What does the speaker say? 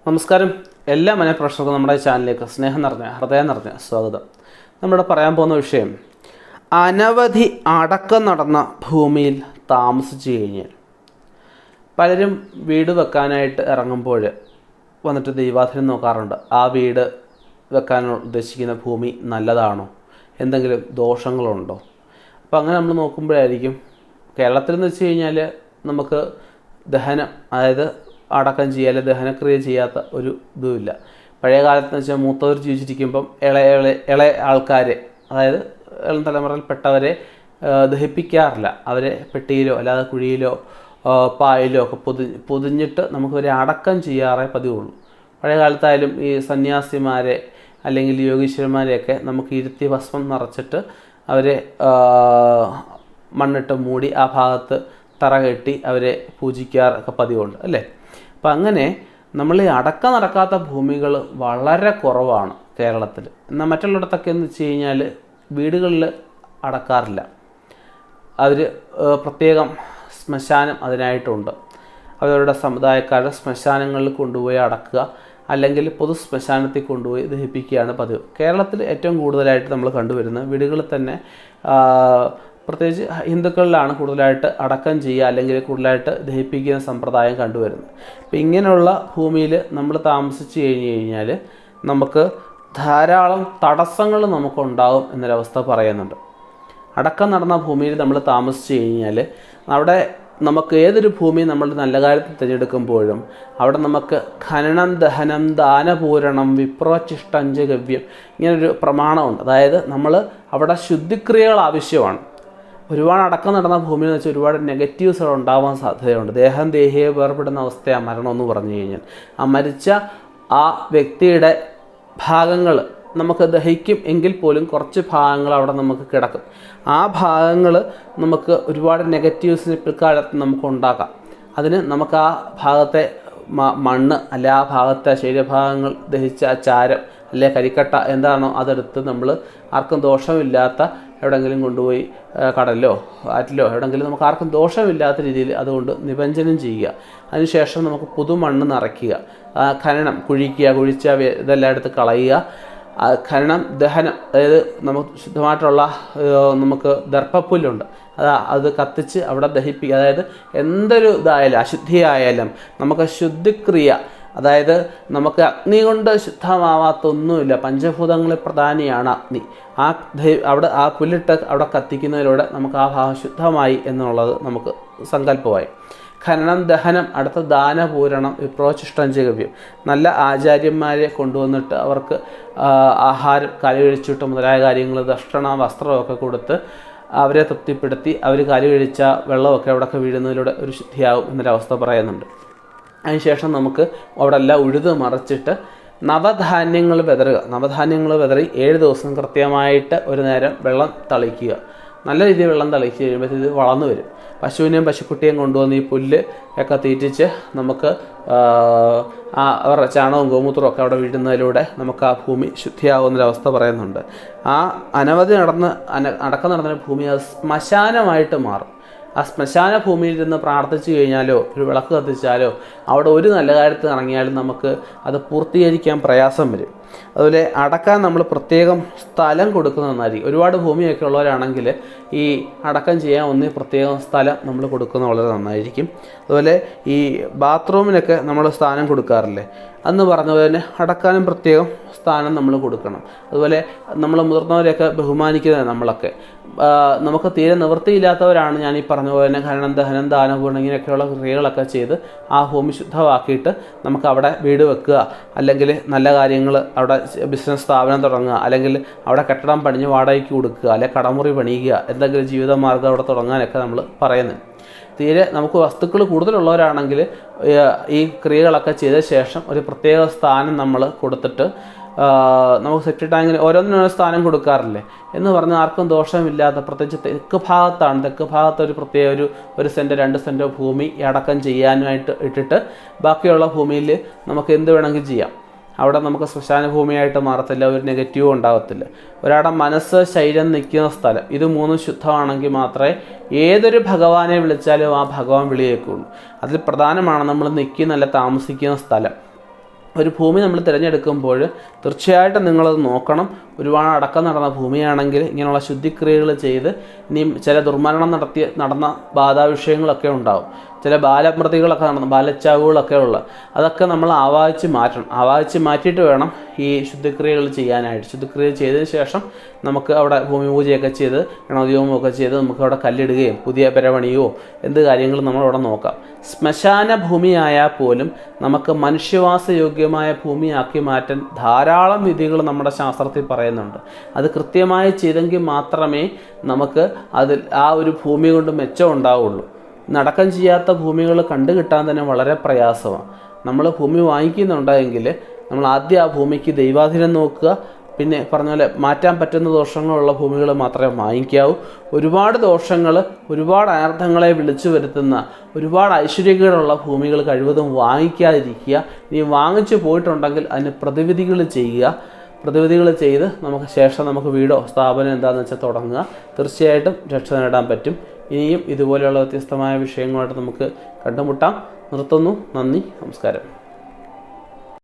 നമസ്കാരം. എല്ലാ മനഃപ്രേക്ഷകർക്കും നമ്മുടെ ചാനലിലേക്ക് സ്നേഹം നിറഞ്ഞ ഹൃദയം നിറഞ്ഞ സ്വാഗതം. നമ്മുടെ പറയാൻ പോകുന്ന വിഷയം, അനവധി അടക്കം നടന്ന ഭൂമിയിൽ താമസിച്ചു കഴിഞ്ഞാൽ പലരും വീട് വെക്കാനായിട്ട് ഇറങ്ങുമ്പോൾ വന്നിട്ട് ദൈവാധീനം നോക്കാറുണ്ട്. ആ വീട് വെക്കാൻ ഉദ്ദേശിക്കുന്ന ഭൂമി നല്ലതാണോ, എന്തെങ്കിലും ദോഷങ്ങളുണ്ടോ? അപ്പോൾ അങ്ങനെ നമ്മൾ നോക്കുമ്പോഴായിരിക്കും കേരളത്തിൽ എന്ന് വെച്ച് കഴിഞ്ഞാൽ നമുക്ക് ദഹനം, അതായത് അടക്കം ചെയ്യാതെ ദഹനക്രിയ ചെയ്യാത്ത ഒരു ഇതുമില്ല. പഴയ കാലത്തെന്ന് വെച്ചാൽ മൂത്തവർ ജീവിച്ചിരിക്കുമ്പം ഇളയ ആൾക്കാരെ, അതായത് ഇളം തലമുറയിൽപ്പെട്ടവരെ ദഹിപ്പിക്കാറില്ല. അവരെ പെട്ടിയിലോ അല്ലാതെ കുഴിയിലോ പായലോ ഒക്കെ പൊതിഞ്ഞിട്ട് നമുക്കൊരു അടക്കം ചെയ്യാറേ പതിവുള്ളൂ. പഴയ കാലത്തായാലും ഈ സന്യാസിമാരെ അല്ലെങ്കിൽ യോഗീശ്വരന്മാരെയൊക്കെ നമുക്ക് ഇരുത്തി ഭസ്മം നിറച്ചിട്ട് അവരെ മണ്ണിട്ട് മൂടി ആ ഭാഗത്ത് തറ കെട്ടി അവരെ പൂജിക്കാറൊക്കെ പതിവുണ്ട് അല്ലേ. അപ്പം അങ്ങനെ നമ്മൾ ഈ അടക്കം നടക്കാത്ത ഭൂമികൾ വളരെ കുറവാണ് കേരളത്തിൽ. എന്നാൽ മറ്റുള്ളിടത്തൊക്കെ എന്ന് വെച്ച് കഴിഞ്ഞാൽ വീടുകളിൽ അടക്കാറില്ല. അവർ പ്രത്യേകം ശ്മശാനം അതിനായിട്ടുണ്ട്. അവരുടെ സമുദായക്കാരുടെ ശ്മശാനങ്ങളിൽ കൊണ്ടുപോയി അടക്കുക, അല്ലെങ്കിൽ പൊതു ശ്മശാനത്തിൽ കൊണ്ടുപോയി ദഹിപ്പിക്കുകയാണ് പതിവ്. കേരളത്തിൽ ഏറ്റവും കൂടുതലായിട്ട് നമ്മൾ കണ്ടുവരുന്നത് വീടുകളിൽ തന്നെ, പ്രത്യേകിച്ച് ഹിന്ദുക്കളിലാണ് കൂടുതലായിട്ട് അടക്കം ചെയ്യുക അല്ലെങ്കിൽ കൂടുതലായിട്ട് ദഹിപ്പിക്കുന്ന സമ്പ്രദായം കണ്ടുവരുന്നത്. അപ്പോൾ ഇങ്ങനെയുള്ള ഭൂമിയിൽ നമ്മൾ താമസിച്ച് കഴിഞ്ഞാൽ നമുക്ക് ധാരാളം തടസ്സങ്ങൾ നമുക്കുണ്ടാകും എന്നൊരവസ്ഥ പറയുന്നുണ്ട്. അടക്കം നടന്ന ഭൂമിയിൽ നമ്മൾ താമസിച്ച് കഴിഞ്ഞാൽ അവിടെ നമുക്ക് ഏതൊരു ഭൂമി നമ്മൾ നല്ല കാര്യത്തിൽ തിരഞ്ഞെടുക്കുമ്പോഴും അവിടെ നമുക്ക് ഖനനം, ദഹനം, ദാനപൂരണം, വിപ്രോച്ചിഷ്ടഞ്ച ഗവ്യം ഇങ്ങനൊരു പ്രമാണമുണ്ട്. അതായത് നമ്മൾ അവിടെ ശുദ്ധിക്രിയകൾ ആവശ്യമാണ്. ഒരുപാട് അടക്കം നടന്ന ഭൂമിയിൽ വെച്ചാൽ ഒരുപാട് നെഗറ്റീവ്സുകൾ ഉണ്ടാവാൻ സാധ്യതയുണ്ട്. ദേഹിയെ വേർപെടുന്ന അവസ്ഥയാണ് മരണം എന്ന് പറഞ്ഞു കഴിഞ്ഞാൽ. ആ മരിച്ച ആ വ്യക്തിയുടെ ഭാഗങ്ങൾ നമുക്ക് ദഹിക്കും എങ്കിൽ പോലും കുറച്ച് ഭാഗങ്ങൾ അവിടെ നമുക്ക് കിടക്കും. ആ ഭാഗങ്ങൾ നമുക്ക് ഒരുപാട് നെഗറ്റീവ്സിന് പിൽക്കാലത്ത് നമുക്ക് ഉണ്ടാക്കാം. അതിന് നമുക്ക് ആ ഭാഗത്തെ മണ്ണ് അല്ലെ ആ ഭാഗത്തെ ശരീരഭാഗങ്ങൾ ദഹിച്ച ചാരം അല്ലെ കരിക്കട്ട എന്താണോ അതെടുത്ത് നമ്മൾ ആർക്കും ദോഷമില്ലാത്ത എവിടെയെങ്കിലും കൊണ്ടുപോയി കടലിലോ ആറ്റിലോ എവിടെയെങ്കിലും നമുക്ക് ആർക്കും ദോഷമില്ലാത്ത രീതിയിൽ അതുകൊണ്ട് നിബഞ്ജനം ചെയ്യുക. അതിനുശേഷം നമുക്ക് പുതുമണ്ണ് നിറയ്ക്കുക, ഖനനം കുഴിച്ച ഇതെല്ലാം എടുത്ത് കളയുക. ഖനനം, ദഹനം, അതായത് നമുക്ക് ശുദ്ധമായിട്ടുള്ള നമുക്ക് ദർഭപ്പുല്ലുണ്ട്, അത് കത്തിച്ച് അവിടെ ദഹിപ്പിക്കുക. അതായത് എന്തൊരു ഇതായാലും അശുദ്ധിയായാലും നമുക്ക് ശുദ്ധിക്രിയ, അതായത് നമുക്ക് അഗ്നി കൊണ്ട് ശുദ്ധമാവാത്തൊന്നുമില്ല. പഞ്ചഭൂതങ്ങളിൽ പ്രധാനിയാണ് അഗ്നി. അവിടെ ആ പുല്ലിട്ട് അവിടെ കത്തിക്കുന്നതിലൂടെ നമുക്ക് ആ ഭാഗം ശുദ്ധമായി എന്നുള്ളത് നമുക്ക് സങ്കല്പമായി. ഖനനം, ദഹനം, അടുത്ത ദാനപൂരണം, വിപ്രോച്ചിഷ്ടഞ്ചഗവ്യം. നല്ല ആചാര്യന്മാരെ കൊണ്ടുവന്നിട്ട് അവർക്ക് ആഹാരം, കലികഴിച്ചിട്ട് മുതലായ കാര്യങ്ങൾ, ദക്ഷണ, വസ്ത്രമൊക്കെ കൊടുത്ത് അവരെ തൃപ്തിപ്പെടുത്തി അവർ കലികഴിച്ച വെള്ളമൊക്കെ അവിടെയൊക്കെ വീഴുന്നതിലൂടെ ഒരു ശുദ്ധിയാകും എന്നൊരവസ്ഥ പറയുന്നുണ്ട്. അതിനുശേഷം നമുക്ക് അവിടെ എല്ലാം ഉഴുത് മറിച്ചിട്ട് നവധാന്യങ്ങൾ വിതറി 7 ദിവസം കൃത്യമായിട്ട് ഒരു നേരം വെള്ളം തളിക്കുക. നല്ല രീതിയിൽ വെള്ളം തളിച്ച് കഴിയുമ്പോൾ ഇത് വളർന്നു വരും. പശുവിനെയും പശുക്കുട്ടിയെയും കൊണ്ടുവന്ന് ഈ പുല്ല് ഒക്കെ തീറ്റിച്ച് നമുക്ക് അവരുടെ ചാണകവും ഗോമൂത്രവും ഒക്കെ അവിടെ വീഴുന്നതിലൂടെ നമുക്ക് ആ ഭൂമി ശുദ്ധിയാകുന്നൊരവസ്ഥ പറയുന്നുണ്ട്. ആ അനവധി അടക്കം നടന്ന ഭൂമി അത് ശ്മശാനമായിട്ട് മാറും. ആ ശ്മശാന ഭൂമിയിൽ ഇരുന്ന് പ്രാർത്ഥിച്ചു കഴിഞ്ഞാലോ ഒരു വിളക്ക് കത്തിച്ചാലോ അവിടെ ഒരു നല്ല കാര്യത്തിൽ ഇറങ്ങിയാലും നമുക്ക് അത് പൂർത്തീകരിക്കാൻ പ്രയാസം വരും. അതുപോലെ അടക്കാൻ നമ്മൾ പ്രത്യേകം സ്ഥലം കൊടുക്കുന്നത് നന്നായിരിക്കും. ഒരുപാട് ഭൂമിയൊക്കെ ഉള്ളവരാണെങ്കിൽ ഈ അടക്കം ചെയ്യാൻ ഒന്നേ പ്രത്യേകം സ്ഥലം നമ്മൾ കൊടുക്കുന്നത് വളരെ നന്നായിരിക്കും. അതുപോലെ ഈ ബാത്റൂമിനൊക്കെ നമ്മൾ സ്ഥാനം കൊടുക്കാറില്ലേ, അന്ന് പറഞ്ഞ തന്നെ അടക്കാനും പ്രത്യേകം സ്ഥാനം നമ്മൾ കൊടുക്കണം. അതുപോലെ നമ്മൾ മുതിർന്നവരെയൊക്കെ ബഹുമാനിക്കുന്നത് നമ്മളൊക്കെ. നമുക്ക് തീരെ നിവൃത്തിയില്ലാത്തവരാണ് ഞാൻ ഈ പറഞ്ഞ പോലെ തന്നെ ഖനനം, ദഹനം, ദാനപൂർണം ഇങ്ങനെയൊക്കെയുള്ള ക്രിയകളൊക്കെ ചെയ്ത് ആ ഭൂമി ശുദ്ധമാക്കിയിട്ട് നമുക്ക് അവിടെ വീട് വെക്കുക, അല്ലെങ്കിൽ നല്ല കാര്യങ്ങൾ അവിടെ ബിസിനസ് സ്ഥാപനം തുടങ്ങുക, അല്ലെങ്കിൽ അവിടെ കെട്ടിടം പണിഞ്ഞ് വാടകയ്ക്ക് കൊടുക്കുക, അല്ലെങ്കിൽ കടമുറി പണിയുക, എന്തെങ്കിലും ജീവിതമാർഗ്ഗം അവിടെ തുടങ്ങാനൊക്കെ നമ്മൾ പറയുന്നത്. തീരെ നമുക്ക് വസ്തുക്കൾ കൂടുതലുള്ളവരാണെങ്കിൽ ഈ ക്രിയകളൊക്കെ ചെയ്ത ശേഷം ഒരു പ്രത്യേക സ്ഥാനം നമ്മൾ കൊടുത്തിട്ട് നമുക്ക് സെപ്റ്റിക് ടാങ്കിന് ഓരോന്നിനും സ്ഥാനം കൊടുക്കാറില്ലേ എന്ന് പറഞ്ഞാൽ ആർക്കും ദോഷമില്ലാത്ത, പ്രത്യേകിച്ച് തെക്ക് ഭാഗത്ത് ഒരു പ്രത്യേക ഒരു സെൻറ്റോ 2 സെൻറ്റോ ഭൂമി അടക്കം ചെയ്യാനായിട്ട് ഇട്ടിട്ട് ബാക്കിയുള്ള ഭൂമിയിൽ നമുക്ക് എന്ത് വേണമെങ്കിൽ ചെയ്യാം. അവിടെ നമുക്ക് ശ്മശാന ഭൂമിയായിട്ട് മാറത്തില്ല, ഒരു നെഗറ്റീവും ഉണ്ടാകത്തില്ല. ഒരാളുടെ മനസ്സ്, ശരീരം നിൽക്കുന്ന സ്ഥലം, ഇത് 3 ശുദ്ധമാണെങ്കിൽ മാത്രമേ ഏതൊരു ഭഗവാനെ വിളിച്ചാലും ആ ഭഗവാൻ വിളിയേക്കുള്ളൂ. അതിൽ പ്രധാനമാണ് നമ്മൾ നിൽക്കുന്ന, താമസിക്കുന്ന സ്ഥലം. ഒരു ഭൂമി നമ്മൾ തിരഞ്ഞെടുക്കുമ്പോൾ തീർച്ചയായിട്ടും നിങ്ങളത് നോക്കണം. ഒരുപാട് അടക്കം നടന്ന ഭൂമിയാണെങ്കിൽ ഇങ്ങനെയുള്ള ശുദ്ധിക്രിയകൾ ചെയ്ത്, ഇനിയും ചില ദുർമരണം നടന്ന ബാധാവിഷയങ്ങളൊക്കെ ഉണ്ടാവും, ചില ബാലമൃതികളൊക്കെ നടന്നു, ബാലച്ചാവുകളൊക്കെ ഉള്ള, അതൊക്കെ നമ്മൾ ആവാഹിച്ച് മാറ്റണം. ആവാഹിച്ച് മാറ്റിയിട്ട് വേണം ഈ ശുദ്ധിക്രിയകൾ ചെയ്യാനായിട്ട്. ശുദ്ധിക്രിയ ചെയ്തതിന് ശേഷം നമുക്ക് അവിടെ ഭൂമി പൂജയൊക്കെ ചെയ്ത് ഗണോദ്യോഗമൊക്കെ ചെയ്ത് നമുക്ക് അവിടെ കല്ലിടുകയും പുതിയ പെരപണിയോ എന്ത് കാര്യങ്ങളും നമ്മളവിടെ നോക്കാം. ശ്മശാന ഭൂമിയായാൽ പോലും നമുക്ക് മനുഷ്യവാസയോഗ്യമായ ഭൂമിയാക്കി മാറ്റാൻ ധാരാളം വിധികൾ നമ്മുടെ ശാസ്ത്രത്തിൽ പറയുന്നുണ്ട്. അത് കൃത്യമായി ചെയ്തെങ്കിൽ മാത്രമേ നമുക്ക് അതിൽ ആ ഒരു ഭൂമി കൊണ്ട് മെച്ചം ഉണ്ടാവുള്ളൂ. നടക്കം ചെയ്യാത്ത ഭൂമികൾ കണ്ടു കിട്ടാൻ തന്നെ വളരെ പ്രയാസമാണ്. നമ്മൾ ഭൂമി വാങ്ങിക്കുന്നുണ്ടെങ്കിൽ നമ്മൾ ആദ്യം ആ ഭൂമിക്ക് ദൈവാധീനം നോക്കുക. പിന്നെ പറഞ്ഞ പോലെ മാറ്റാൻ പറ്റുന്ന ദോഷങ്ങളുള്ള ഭൂമികൾ മാത്രമേ വാങ്ങിക്കാവൂ. ഒരുപാട് ദോഷങ്ങൾ, ഒരുപാട് അനർത്ഥങ്ങളെ വിളിച്ചു വരുത്തുന്ന, ഒരുപാട് ഐശ്വര്യങ്ങളുള്ള ഭൂമികൾ കഴിവതും വാങ്ങിക്കാതിരിക്കുക. ഇനി വാങ്ങിച്ചു പോയിട്ടുണ്ടെങ്കിൽ അതിന് പ്രതിവിധികൾ ചെയ്യുക. പ്രതിവിധികൾ ചെയ്ത് നമുക്ക് വീടോ സ്ഥാപനം എന്താണെന്ന് വെച്ചാൽ തുടങ്ങുക. തീർച്ചയായിട്ടും രക്ഷ നേടാൻ പറ്റും. ഇനിയും ഇതുപോലെയുള്ള വ്യത്യസ്തമായ വിഷയങ്ങളായിട്ട് നമുക്ക് കണ്ടുമുട്ടാം. നിർത്തുന്നു. നന്ദി, നമസ്കാരം.